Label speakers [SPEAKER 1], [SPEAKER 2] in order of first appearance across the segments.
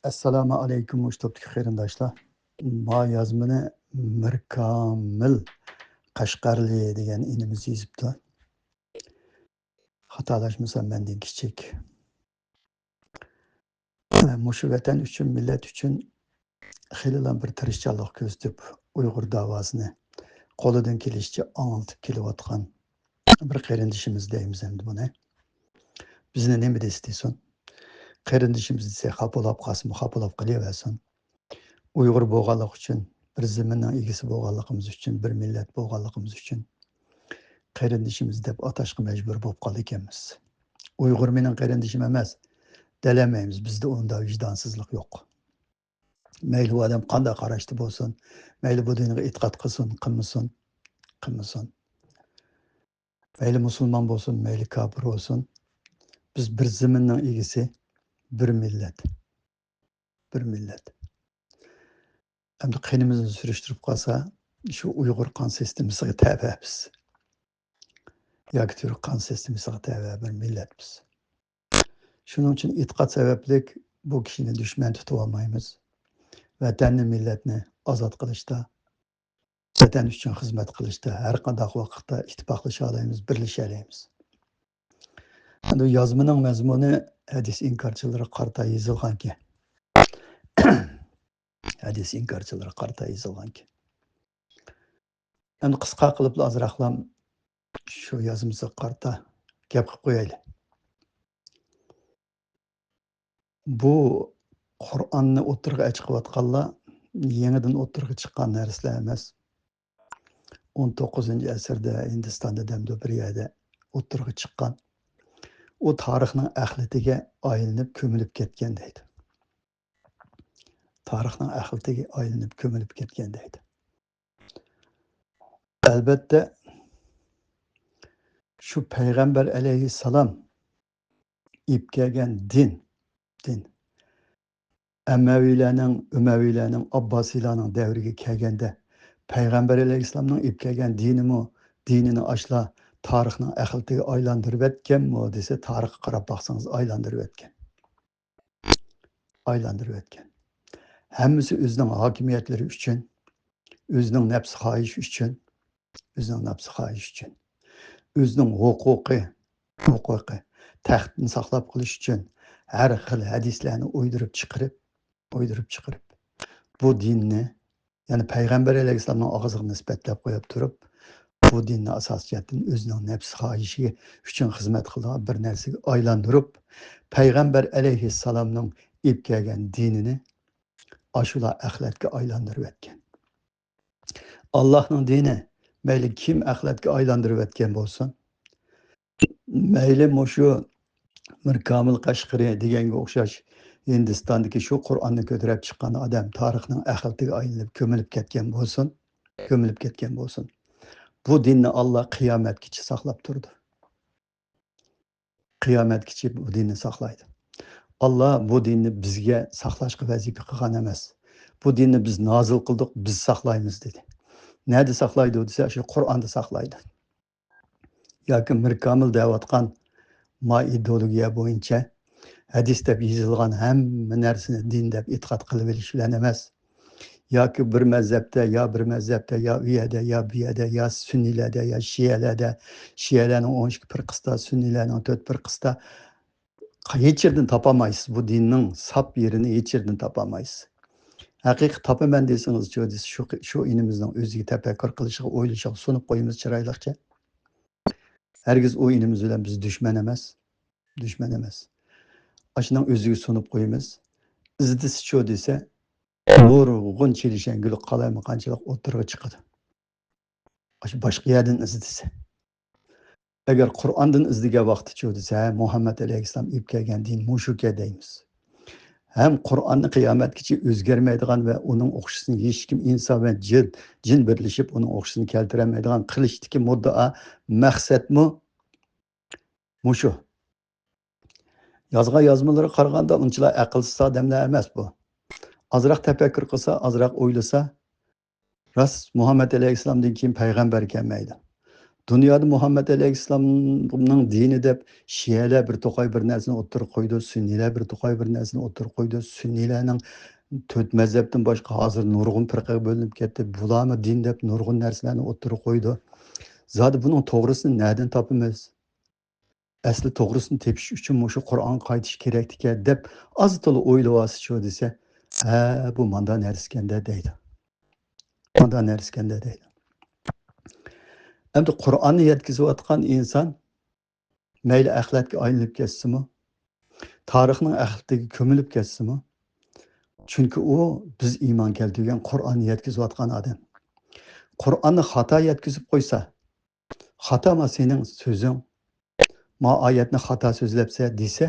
[SPEAKER 1] Assalomu alaykum mushtabdagi qarindoshlar. Ma yozmani Mirkamil Qashqarli degan inimiz yozibdi. Xatolashmasam mendan kichik. Mushu vatan uchun, millat uchun xililan bir tirishchanlik ko'rsatib, Uyg'ur davosini qo'lidan kelishicha anglitib kelayotgan bir qarindishimiz deymiz endi buni. Bizni nima deysan? Qarindishimiz desa xapolab qasmi xapolab qilaversin. Uyg'ur bo'lganlik uchun, bir zaminning egasi bo'lganligimiz uchun, bir millat bo'lganligimiz uchun qarindishimiz deb atashga majbur bo'lib qoldik ekanmiz. Uyg'ur mening qarindishim emas, delamaymiz. Bizda unda vijdonsizlik yo'q. Mayli u odam qanday qarashda bo'lsin, mayli bu dinga e'tiqod qilsin, qilmasin. Mayli musulmon bo'lsin, mayli kofir bo'lsin. Biz bir zaminning egasi, bir millat. Bir millat. Endi qanimizni surishtirib qolsa, shu Uyg'ur qon sistemasiga tabi'miz. yoki Türk qon sistemasiga tabi bir millatmiz. Shuning uchun e'tiqod sababli bu kishini dushman tutib olmaymiz. Vatanni, millatni ozod qilishda, vatan uchun xizmat qilishda har qanday vaqtda ittifoqlasha olamiz, birlasha olamiz. Endi yozmaning mazmuni hadis inkorchilari qarta yozilganki. Hadis inkorchilari qarta yozilganki. Endi qisqa qilib ozroqlam shu yozimizga qarta gap qilib qo'yaylik. Bu Qur'onni o'tirg'a chiqayotganlar yangidan o'tirg'a chiqqan narsalar emas. 19-asrda Hindistonda damda bir yerda o'tirg'a chiqqan. U tarixning axlatiga aylanib ko'milib ketgan deydi. Tarixning axlatiga aylanib ko'milib ketgan deydi. Albatta shu payg'ambar alayhissalom ib kelgan din Əməvilərinin, Ümaviylərinin, Abbasiylərinin davriga kelganda Peyğəmbər əleyhissalamның ib kelgan dinini aşla tarixning axlatiga aylantirib etganmi desa, tarixga qarab baqsangiz aylantirib etgan. Aylantirib etgan. Hammasi o'zining hokimiyatlari uchun, o'zining nafs xohishi uchun, o'zining huquqi, taxtni saqlab qolish uchun har xil hadislarni o'ydirib chiqarib bu dinni, ya'ni payg'ambar alayhissalomning og'ziga nisbatlab qo'yib turib, bu dinni asosiyatdan o'zining nafs xohishi uchun xizmat qilgan bir narsaga aylantirib, payg'ambar alayhissalomning ib kelgan dinini ashula axlatga aylantirib etgan. Allohning dini mayli kim axlatga aylantirib etgan bo'lsin, mayli shu Mirkamil Qashqari deganga o'xshash Hindistondagi shu Qur'onni ko'tarib chiqqan odam tarixning axlatiga aylanib ko'milib ketgan bo'lsin. Bu dinni Alloh qiyomatgacha saqlab turdi. Qiyomatgacha bu dinni saqlaydi. Alloh bu dinni bizga saqlashga vazifa qilgan emas. Bu dinni biz nozil qildik, biz saqlaymiz dedi. Nerede saqlaydi desa, shu Qur'onda saqlaydi. Yoki Mirkamil deyotgan ma ideologiya bo'yicha hadis deb yozilgan hamma narsani din deb e'tiqod qilib olish bilan emas. Yoki bir mazhabda, yo u yerda, yo bu yerda, yo sunniylarda, yo shiyalarning 12 firqasida, sunniylarning 4 firqasida hech yerdan topamaysiz. Bu dinning sap yerini hech yerdan topamaysiz. Haqiqiy topaman desangiz, shu inimizning o'ziga tafakkur qilishiga, o'ylashiga sunib qo'yimiz chiroyliqcha. Herkes o inimiz bilan biz düşman emas. Aşının özüge sunup koyumuz. İzdisi şu dese, nurgun çelişen gülük kalayma kançılık oturga çıkadı. Aşı başka yerden izdisi. Eğer Kur'an'dan izdige vakti şu dese, Muhammed Aleyhisselam ip kelgen din muşuke deyimiz. Hem Kur'an'ı kıyametkiçi özgermeydiğen ve onun okşusunu hiç kim insan ve cin birleşip onun okşusunu keltiremeydiğen kılıştaki muddua məqsəd mu? Muşu. Yazmaları qaraganda unchalar aqlsiz odamlar emas bu. Azroq tafakkur qilsa, azroq o'ylasa, ras Muhammed Aleyhisselamdan keyin payg'ambar kelmaydi. Dünyada Muhammed Aleyhisselam'ın dini deb Şiyeler bir toqay bir narsani o'ttirib qo'ydi, Sunniler bir toqay bir narsani o'ttirib qo'ydi. Sunnilarning to'rt mazhabdan boshqa hozir nurg'un firqaga bo'linib ketdi. Bularmi din deb nurg'un narsalarni o'ttirib qo'ydi. Zodi buning to'g'risini nereden topamiz? Asli to'g'risini tepish uchun shu Qur'on qaytish kerak ekan deb oz to'la o'ylayapsiz desa, ha bu manda narskanda deydi. Manda narskanda deydi. Endi Qur'onni yetkazayotgan inson mayli axlatga aylanib ketsimi, tarixning axlatiga ko'milib ketsimi, chunki u biz iymon keltirgan Qur'onni yetkazayotgan odam. Qur'onni xato yetkazib qo'ysa, xato ma sening so'zing, ma oyatni xato so'zlabsa desa,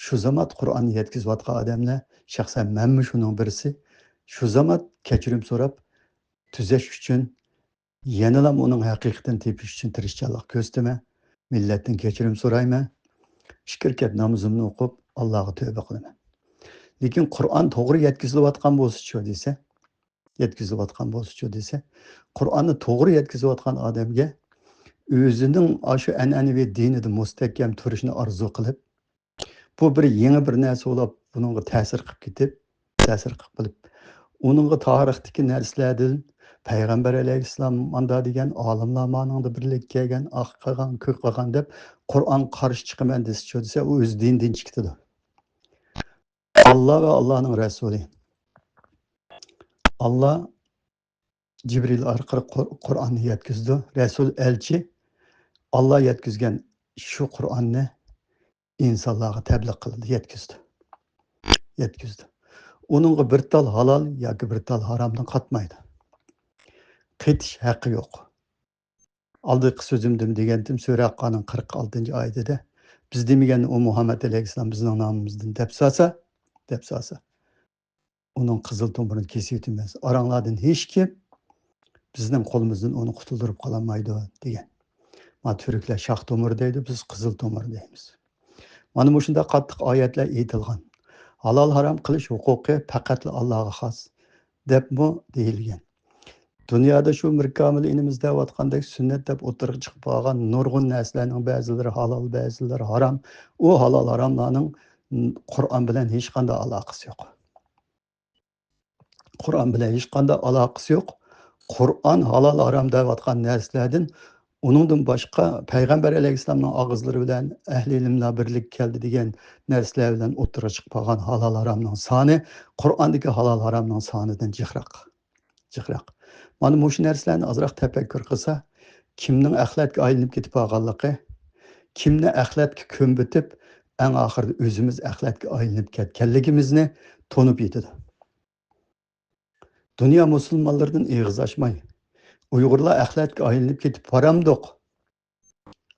[SPEAKER 1] shu zamon Qur'onni yetkazayotgan odamlar, shaxsan menmi shuning birisi, shu zamon kechirim so'rab tuzash uchun yanada uning haqiqatini tepish uchun tirishchilik ko'rsataman. Millatdan kechirim so'rayman. Shirkat namozimni o'qib, Allohga tavba qilaman. Lekin Qur'on to'g'ri yetkazilayotgan bo'lsa-chi desa, Qur'onni to'g'ri yetkazayotgan odamga o'zining shu an'anaviy dinida mustahkam turishni orzu qilib, bu bir yangi bir narsa bo'lib, buningga ta'sir qilib, uningga tarixdagi narsalardan Peygamber Aleyhisselam anda degan olimlar manında birlik kelgan, oq qilgan, ko'k qilgan deb Qur'on qarshi chiqaman desa, u o'z dinidan chiqdi. Allah ve Allah'ın Resulü. Allah Cibril orqali Qur'onni yetkazdi. Resul elchi Allah yetkazgan shu Qur'onni insonlarga tabliğ qildi, yetkazdi. Uningga bir tal halol yoki bir tal haromdan qatmaydi. Qetish haqqi yo'q. Aldığım sözümdüm degandim Sura Haqqaning 46-oyatida biz demagan o Muhammed Aleyhisselam bizning nomimizdan deb solsa, uning qizil tomirini kesib o'tamiz. Oranglardan hech kim bizning qo'limizdan uni qutuldirib qololmaydi degan. Ma turklar shoh tomir deydi, biz qizil tomir deymiz. Mana bu shunday qattiq oyatlar aytilgan. Halol harom qilish huquqi faqat Allohga xos deb bu deyilgan. Dünyada şu mürkamil inimizde deyotgandek sünnet deb o'tirib chiqib qolgan nurg'un narsalarning ba'zilari halol, ba'zilari harom. O halol haromlarning Qur'on bilan hech qanday aloqasi yo'q. Qur'on halol harom deyotgan narsalardan uningdan boshqa Payg'ambar alayhissalomning og'izlari bilan ahli ilmlar birlik keldi degan narsalar bilan o'tirib chiqib qolgan halol haromning soni Qur'ondagi halol haromning sonidan jiqroq. Mana bu narsalarni ozroq tafakkur qilsa, kimning axlatga aylanib ketib qolganligi, kimni axlatga ko'mbitib, eng oxirida o'zimiz axlatga aylanib ketganligimizni tonib yetadi. Dünya musulmonlardan eg'iz ochmay, Uyg'urlar axlatga aylanib ketib boramdiq.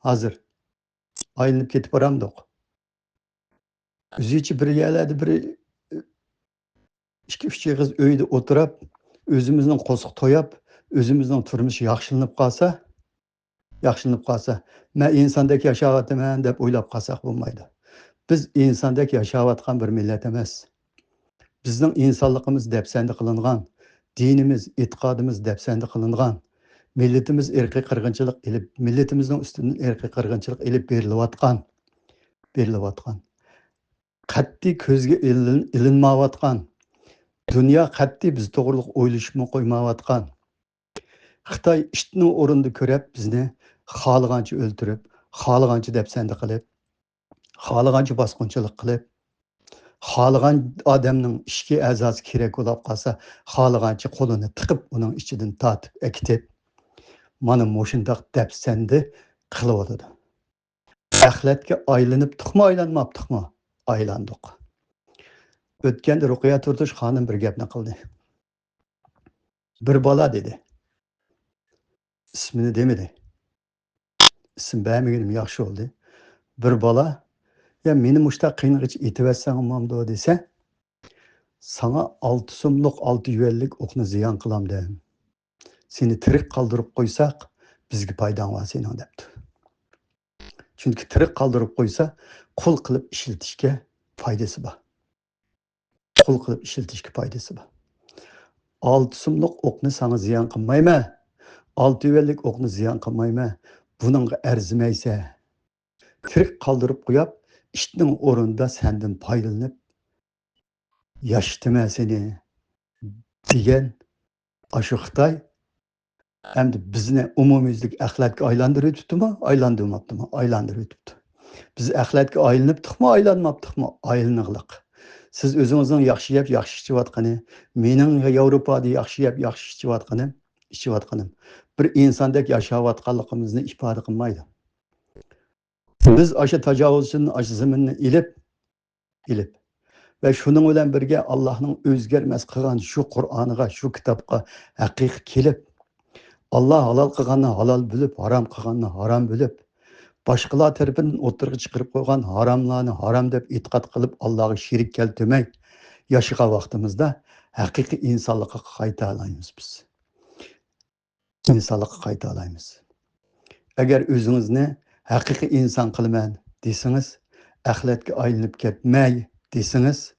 [SPEAKER 1] Hozir aylanib ketib boramdiq. O'zicha bir yerlarda bir 2-3 yig'iz uyda o'tirib, özümüzün qo'shiq to'yab, özümüzün turmushi yaxshilanib qolsa, men insondek yashayapman deb o'ylab qolsak bo'lmaydi. Biz insondek yashayotgan bir millat emas. Bizning insonligimiz depsandi qilingan, dinimiz, e'tiqodimiz depsandi qilingan, millatimiz irqiy qirg'inchilik ilib, millatimizning ustidan irqiy qirg'inchilik ilib berilayotgan. Qat'iy ko'zga ilinmayotgan. Dünya qat'iy biz to'g'riliq o'ylashni qo'ymayotgan. Xitoy ishni o'rinda ko'rib bizni xohlagancha o'ltirib, xohlagancha depsandi qilib, xohlagancha bosqinchilik qilib, xohlagan odamning ishga a'zosi kerak bo'lib qolsa, xohlagancha qo'lini tiqib, uning ichidan tortib, akitib, mana shundoq depsandi qilyotdi. Axlatga aylanib, aylanmabdiqmi? Aylandik. O'tganda Ruqiya Turtush xonim bir gapni qildi. Bir bola dedi. İsmini demedi. İsim bermegenim yaxshi oldu. Bir bola, ya meni mushta qiynig'ich etibetsen umamdi desa, sana 6 so'mlik 6 yuvellik o'qni ziyon qilam dedim. Seni tirik qoldirib qo'ysak, bizga foydang bor sening debdi. Chunki tirik qoldirib qo'ysa, qul qilib ishlatishga foydasi bor. 6 so'mlik o'qni sana ziyon qilmayman. 6 yuvellik o'qni ziyon qilmayman. bununla erzimeyse, tirik kaldırıp koyup, işinin orunda senden paylanıp, yaşıtıma seni diyen aşı Xitay, hem de bizni umumiyüzlük ahlakka aylandırıp tuttu mu? Aylandırmaptı mı? Aylandırıp tuttu. Biz ahlakka aylanıptık mı? Aylanmaptık mı? Aylanıqlıq. Siz özünüzün yaxşı yap, yaxşı içivatqanı, mening Yevropada yaxşı yap, yaxşı içivatqanım. Bir insandek yaşavatqanlığımızı ifade qilmaydi. Biz aşı tacavuzçının aşı zeminini ilip ve şunun bilen birge Allah'ın özgermez qilgan şu Qur'anıga, şu kitapqa haqiqiy kelip, Allah halal qilganni halal bilib, haram qilganni haram bilib, boshqalar tarafidan o'tirg'i chiqarib qo'ygan haromlarni harom deb e'tiqod qilib Allohga sherik keltirmay yashagan vaqtimizda haqiqiy insonlikqa qayta olamiz biz. İnsanlıkqa qayta olamiz. Agar o'zingizni haqiqiy inson qilaman desangiz, axlatga aylanib ketmay desangiz,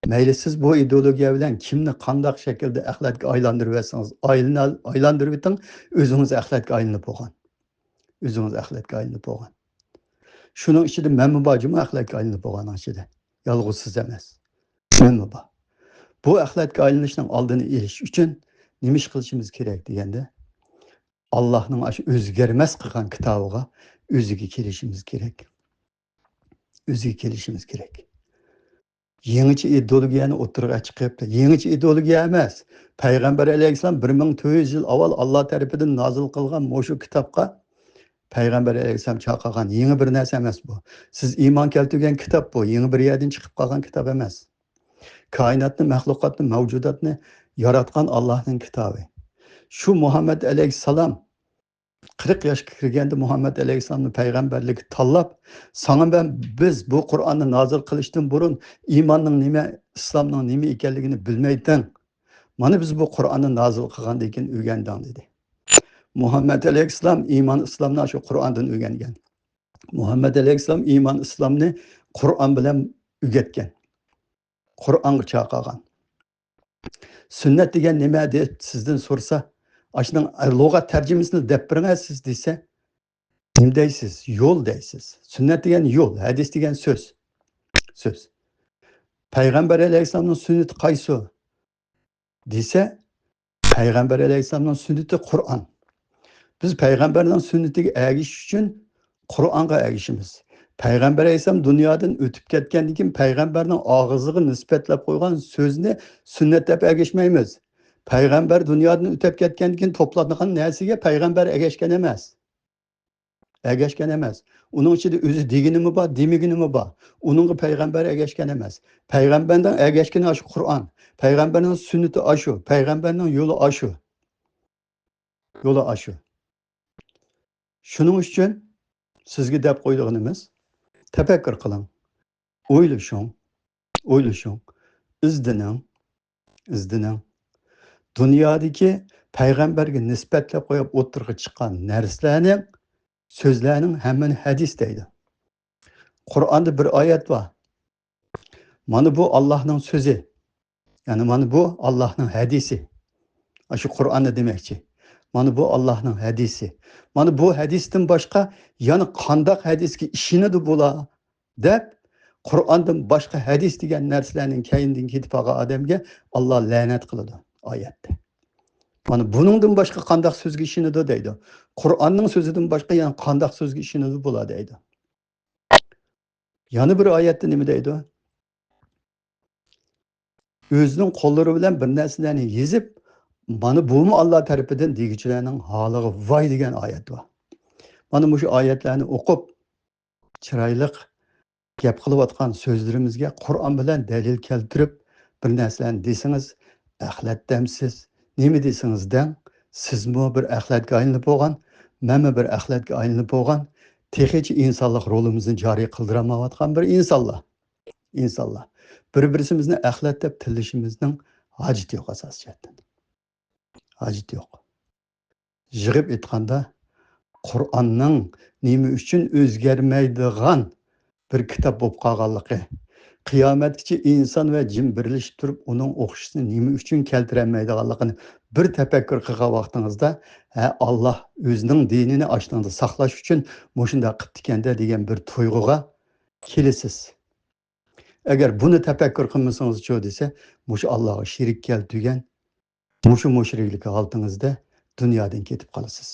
[SPEAKER 1] mayli siz bu ideologiya bilan kimni qandoq shaklda axlatga aylantirib etsangiz, aylantirib eting, o'zingiz axlatga aylanib bo'lgan. O'zingiz axlatga aylanib bo'lgan. Şunun içinde memmi bacımı ahlakka aylanıp bo'lgan içinde. Yalğızsız emas. Memmi ba. Bu ahlakka aylanışның aldını elish uchun nima ish qilishimiz kerak deganda, Allohning aşı o'zgarmas qilgan kitobiga o'ziga kelishimiz kerak. O'ziga kelishimiz kerak. Yangicha ideologiyani o'tirg'a chiqib, yangicha ideologiya emas. Payg'ambar alayhissalom 1400 yil avval Alloh tarafidan nozil qilgan mo'shu kitobga Peygamber Aleyhisselam çağırgan yeni bir narsa emas bu. Siz iman keltirgen kitap bu. Yeni bir yerden çıkıp kalgan kitap emas. Kainatni, mahlukatni, mevcudatni yaratgan Allah'ın kitabı. Şu Muhammed Aleyhisselam 40 yaşga kirgende Muhammed Aleyhisselam'ın peygamberliği tanlap, sana biz bu Kur'an'ı nazil kılıştan burun imanın nime, İslam'ın nime ekenligini bilmeyden, mana biz bu Kur'an'ı nazil kılgan degan öğrendim dedi. Muhammed Aleyhisselam iman İslam'dan şu Kur'an'dan öğrengen. Muhammed Aleyhisselam iman İslam'ını Kur'an bilen öğretken. Kur'an'ı çağırgan. Sünnet degen nima diye sizden sorsa, aşının lügat tercümesini dep biringiz siz dese, nim deysiz? Yol deysiz. Sünnet degen yol, hadis degen söz. Söz. Peygamber Aleyhisselam'ın sünneti qaysi dese, Peygamber Aleyhisselam'ın sünneti Kur'an. Biz Peygamberden sünnetiga ergish uchun Qur'onga ergishimiz. Peygamber Aleyhisselam dunyodan o'tib ketgandan keyin Peygamberning og'ziga nisbatlab qo'ygan so'zni sunnat deb ergishmaymiz. Peygamber dunyodan o'tib ketgandan keyin to'plangan narsaga Peygamber ergashgan emas. Ergashgan emas. Uning ichida o'zi deginimi bor, demaginimi bor. Uningga Peygamber ergashgan emas. Peygamberdan ergashgani shu Qur'on. Peygamberning sunnati shu. Peygamberning yo'li shu. Yo'li shu. Şunun için sizge dep qo'ydiganimiz, tefekkür qiling, o'ylashing, izdining. Dunyodagi payg'ambarga nisbatlab qo'yib o'tirg'i chiqqan narsalarning, so'zlarning hammani hadis deydi. Qur'onda bir oyat bor. Mana bu Allohning so'zi. Ya'ni mana bu Allohning hadisi. Shu Qur'onni demakchi. Mana bu Allah'ın hadisi. Mana bu hadisden başka yani qandaq hadisga ishinadi bo'la deb Qur'ondan başka hadis degan narsalarning keyindan ketib qolgan odamga Alloh la'nat qiladi oyatda. Mana buningdan başka qandaq so'zga ishinadi deydi. Qur'onning so'zidan başka yani qandaq so'zga ishinadi bo'la deydi. Yani bir oyatda nima deydi? O'zining qo'llari bilan bir narsalarni yezib mana bu mu Allah tarafidan degichilarning holiga voy degan oyat bor. Mana bu oyatlarni o'qib, chiroyli gap qilayotgan so'zlarimizga Qur'on bilan dalil keltirib, bir narsalarni desangiz, axlatdamsiz, nima desangizdan, sizmi bir axlatga aylanib bo'lgan, menmi bir axlatga aylanib bo'lgan, texichi insonlik rolimizni joriy qildirmayotgan bir insonlar. Bir-birimizni axlat deb tillashimizning hojati yo'q asosiyatdan. Hacet yok. Yığıp etqanda Qur'onning nima uchun o'zgarmaydigan bir kitob bo'lib qolganligi, qiyomatgacha inson va jin birlashib turib uning o'qishini nima uchun keltirolmaydiganligini bir tafakkur qilgan vaqtingizda Alloh o'zining dinini ashtingda saqlash uchun mushunda qilib ekanda degan bir tuyg'uga kelasiz. Agar buni tafakkur qilmasangiz cho desa, mushu Allohga shirik keltirgan mushu mushriklik holtingizda dunyodan ketib qolasiz.